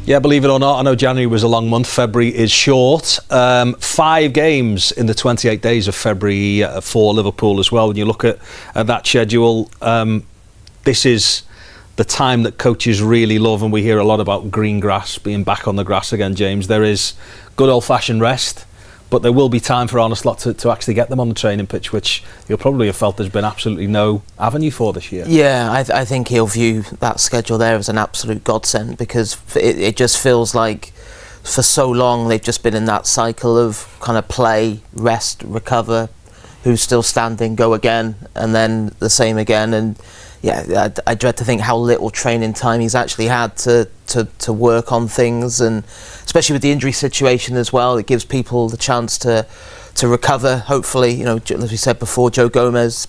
Yeah, believe it or not, I know January was a long month, February is short. 5 games in the 28 days of February for Liverpool as well. When you look at that schedule, this is the time that coaches really love, and we hear a lot about green grass, being back on the grass again, James. There is good old-fashioned rest, but there will be time for Arne Slot to actually get them on the training pitch, which you'll probably have felt there's been absolutely no avenue for this year. Yeah, I think he'll view that schedule there as an absolute godsend, because it just feels like for so long they've just been in that cycle of kind of play, rest, recover, who's still standing, go again, and then the same again. And yeah, I dread to think how little training time he's actually had to work on things, and especially with the injury situation as well, it gives people the chance to recover. Hopefully, you know, as we said before, Joe Gomez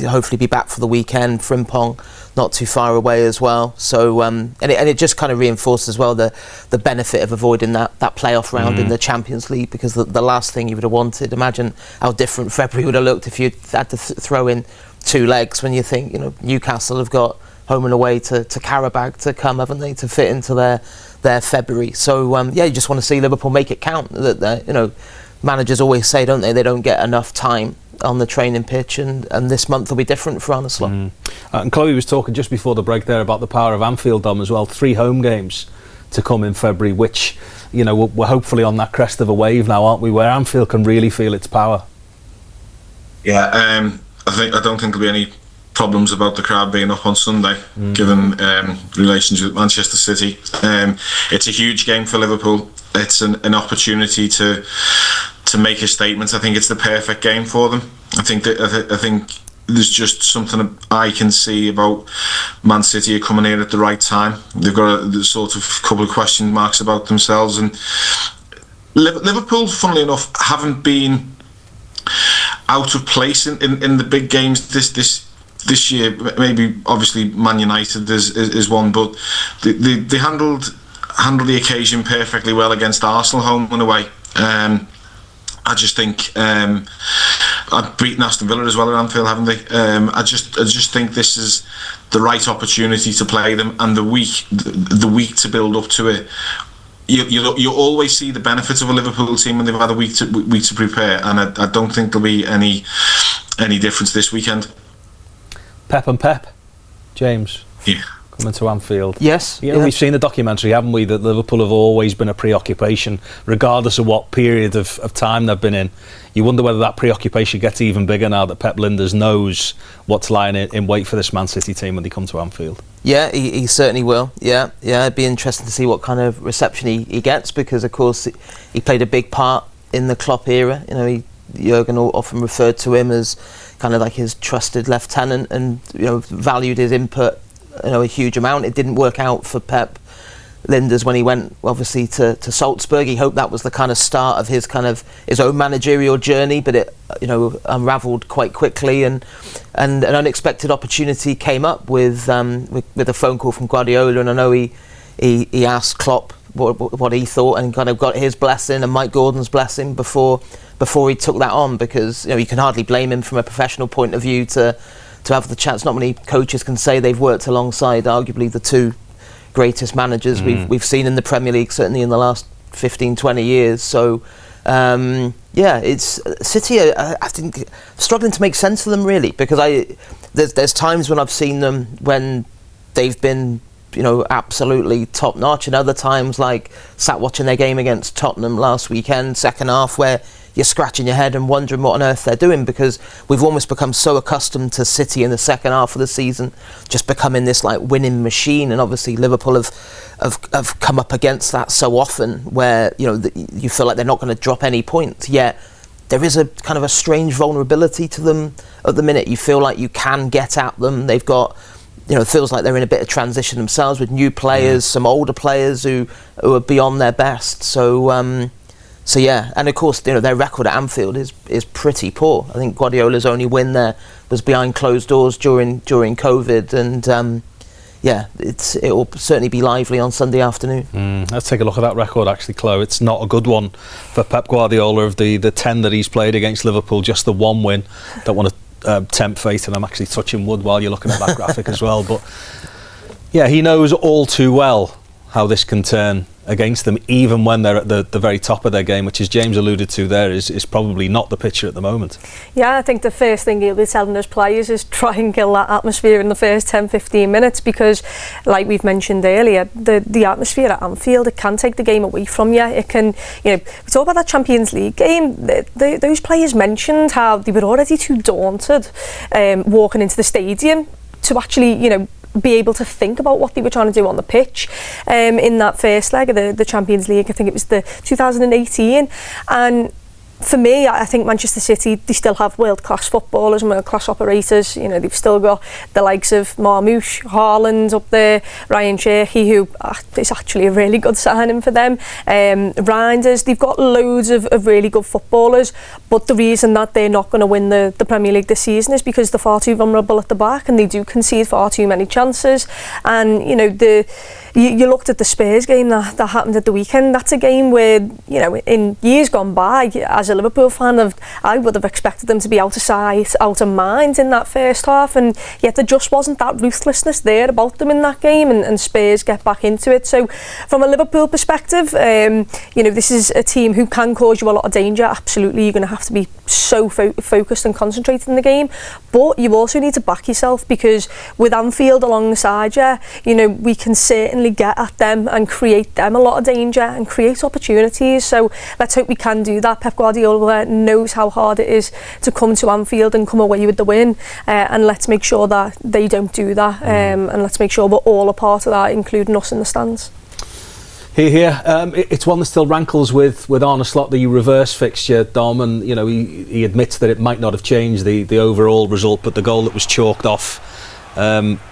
hopefully be back for the weekend. Frimpong not too far away as well. So and it just kind of reinforces as well the benefit of avoiding that playoff round in the Champions League, because the last thing you would have wanted. Imagine how different February would have looked if you had to throw in 2 legs, when you think, you know, Newcastle have got home and away to Karabag to come, haven't they, to fit into their February. So yeah, you just want to see Liverpool make it count. That you know, managers always say, don't they don't get enough time on the training pitch, and this month will be different for Arne Slot. And Chloe was talking just before the break there about the power of Anfield, Dom, as well. 3 home games to come in February, which, you know, we're hopefully on that crest of a wave now, aren't we, where Anfield can really feel its power. Yeah, I don't think there'll be any problems about the crowd being up on Sunday, given relations with Manchester City. It's a huge game for Liverpool. It's an opportunity to make a statement. I think it's the perfect game for them. I think there's just something I can see about Man City are coming in at the right time. They've got a sort of couple of question marks about themselves, and Liverpool, funnily enough, haven't been out of place in the big games this year. Maybe obviously Man United is one, but they handled the occasion perfectly well against Arsenal home and away. I just think I've beaten Aston Villa as well at Anfield, haven't they? I just think this is the right opportunity to play them, and the week to build up to it. You always see the benefits of a Liverpool team when they've had a week to prepare, and I don't think there'll be any difference this weekend. Pep and Pep, James. Yeah. Coming to Anfield. Yes. You know, we've seen the documentary, haven't we, that Liverpool have always been a preoccupation, regardless of what period of time they've been in. You wonder whether that preoccupation gets even bigger now that Pep Lijnders knows what's lying in wait for this Man City team when they come to Anfield. Yeah, he certainly will. Yeah, it'd be interesting to see what kind of reception he gets, because of course he played a big part in the Klopp era. You know, Jurgen often referred to him as kind of like his trusted lieutenant, and you know, valued his input, you know, a huge amount. It didn't work out for Pep Lijnders when he went obviously to Salzburg. He hoped that was the kind of start of his own managerial journey, but it, you know, unravelled quite quickly, and an unexpected opportunity came up with a phone call from Guardiola, and I know he asked Klopp what he thought, and kind of got his blessing and Mike Gordon's blessing before he took that on, because you know, you can hardly blame him from a professional point of view to have the chance. Not many coaches can say they've worked alongside arguably the 2 greatest managers we've seen in the Premier League, certainly in the last 15-20 years. So yeah, it's City I think struggling to make sense of them, really, because there's times when I've seen them when they've been, you know, absolutely top notch, and other times, like sat watching their game against Tottenham last weekend, second half, where you're scratching your head and wondering what on earth they're doing, because we've almost become so accustomed to City in the second half of the season just becoming this like winning machine, and obviously Liverpool have come up against that so often, where you know you feel like they're not going to drop any points, yet there is a kind of a strange vulnerability to them at the minute. You feel like you can get at them. They've got, you know, it feels like they're in a bit of transition themselves with new players, some older players who are beyond their best. So yeah, and of course, you know, their record at Anfield is pretty poor. I think Guardiola's only win there was behind closed doors during COVID, and yeah, it will certainly be lively on Sunday afternoon. Let's take a look at that record, actually, Chloe. It's not a good one for Pep Guardiola. Of the 10 that he's played against Liverpool, just the 1 win. Don't want to tempt fate, and I'm actually touching wood while you're looking at that graphic as well. But yeah, he knows all too well how this can turn against them, even when they're at the very top of their game, which, as James alluded to there, is probably not the picture at the moment. Yeah, I think the first thing he'll be telling his players is try and kill that atmosphere in the first 10-15 minutes, because, like we've mentioned earlier, the atmosphere at Anfield, it can take the game away from you. It can, we talk about that Champions League game, those players mentioned how they were already too daunted walking into the stadium to actually, be able to think about what they were trying to do on the pitch in that first leg of the Champions League. I think it was the 2018, and for me, I think Manchester City, they still have world-class footballers and world-class operators. They've still got the likes of Marmoush, Haaland up there, Ryan Cherky, who is actually a really good signing for them. Lijnders, they've got loads of really good footballers, but the reason that they're not going to win the Premier League this season is because they're far too vulnerable at the back, and they do concede far too many chances. And, you looked at the Spurs game that happened at the weekend. That's a game where, in years gone by, as a Liverpool fan, I would have expected them to be out of sight, out of mind in that first half, and yet there just wasn't that ruthlessness there about them in that game, and Spurs get back into it. So from a Liverpool perspective, this is a team who can cause you a lot of danger. Absolutely, you're going to have to be so focused and concentrated in the game, but you also need to back yourself, because with Anfield alongside you, we can certainly get at them and create them a lot of danger and create opportunities. So let's hope we can do that. Pep Guardiola knows how hard it is to come to Anfield and come away with the win, and let's make sure that they don't do that, and let's make sure we're all a part of that, including us in the stands. Here. It's one that still rankles with Arne Slot, the reverse fixture, Dom, and he admits that it might not have changed the overall result, but the goal that was chalked off,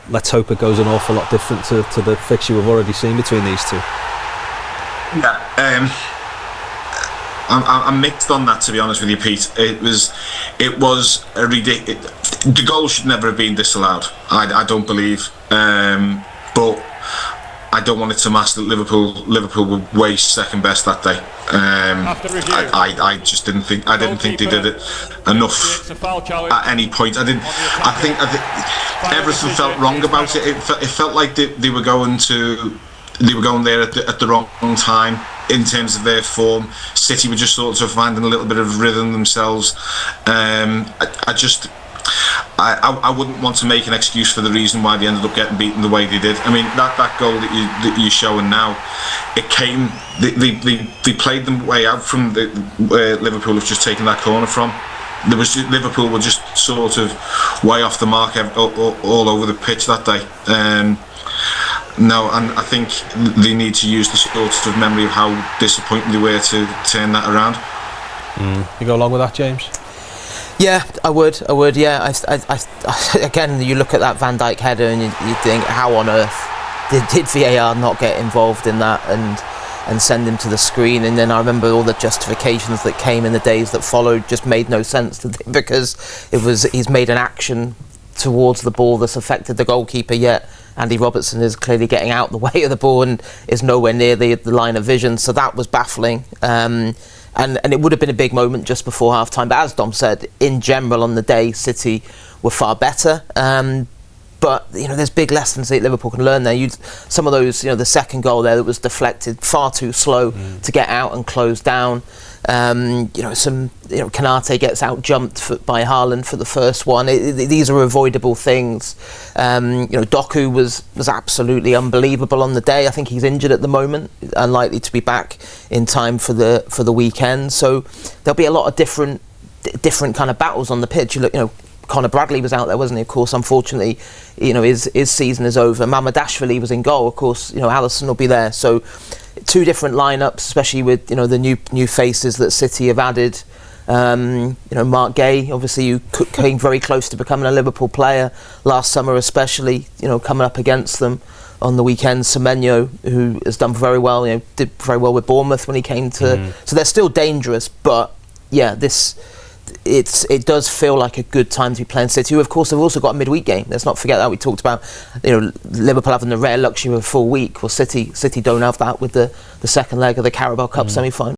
let's hope it goes an awful lot different to the fixture we've already seen between these two. Yeah, I'm mixed on that, to be honest with you, Pete. It was a ridiculous. The goal should never have been disallowed. I don't believe, but I don't want it to mask that Liverpool were way second best that day. I just didn't think they did it enough at any point. I think everything felt wrong about it. It felt like they were going there at the wrong time in terms of their form. City were just sort of finding a little bit of rhythm themselves. I wouldn't want to make an excuse for the reason why they ended up getting beaten the way they did. I mean, that goal that you're showing now, it came. They played them way out from where Liverpool have just taken that corner from. Liverpool were just sort of way off the mark all over the pitch that day. No, and I think they need to use the sort of memory of how disappointing they were to turn that around. You go along with that, James? Yeah, I would. Yeah, I again, you look at that Van Dijk header and you think, how on earth did VAR not get involved in that and send him to the screen? And then I remember all the justifications that came in the days that followed just made no sense to them, because he's made an action towards the ball that's affected the goalkeeper, yet Andy Robertson is clearly getting out the way of the ball and is nowhere near the line of vision. So that was baffling. And it would have been a big moment just before half-time. But as Dom said, in general on the day, City were far better. But, there's big lessons that Liverpool can learn there. Some of those, the second goal there that was deflected far too slow to get out and close down. Kanate gets out-jumped by Haaland for the first one. These are avoidable things. Doku was absolutely unbelievable on the day. I think he's injured at the moment, unlikely to be back in time for the weekend. So there'll be a lot of different kind of battles on the pitch. You look, Conor Bradley was out there, wasn't he? Of course, unfortunately, his season is over. Mamardashvili was in goal. Of course, Alisson will be there. So two different lineups, especially with the new faces that City have added. Mark Gay, obviously, who came very close to becoming a Liverpool player last summer, especially coming up against them on the weekend. Semenyo, who has done very well, did very well with Bournemouth when he came to. So they're still dangerous, but yeah, it does feel like a good time to be playing City, who of course have also got a midweek game. Let's not forget that. We talked about Liverpool having the rare luxury of a full week. Well, City don't have that with the second leg of the Carabao Cup semi-final.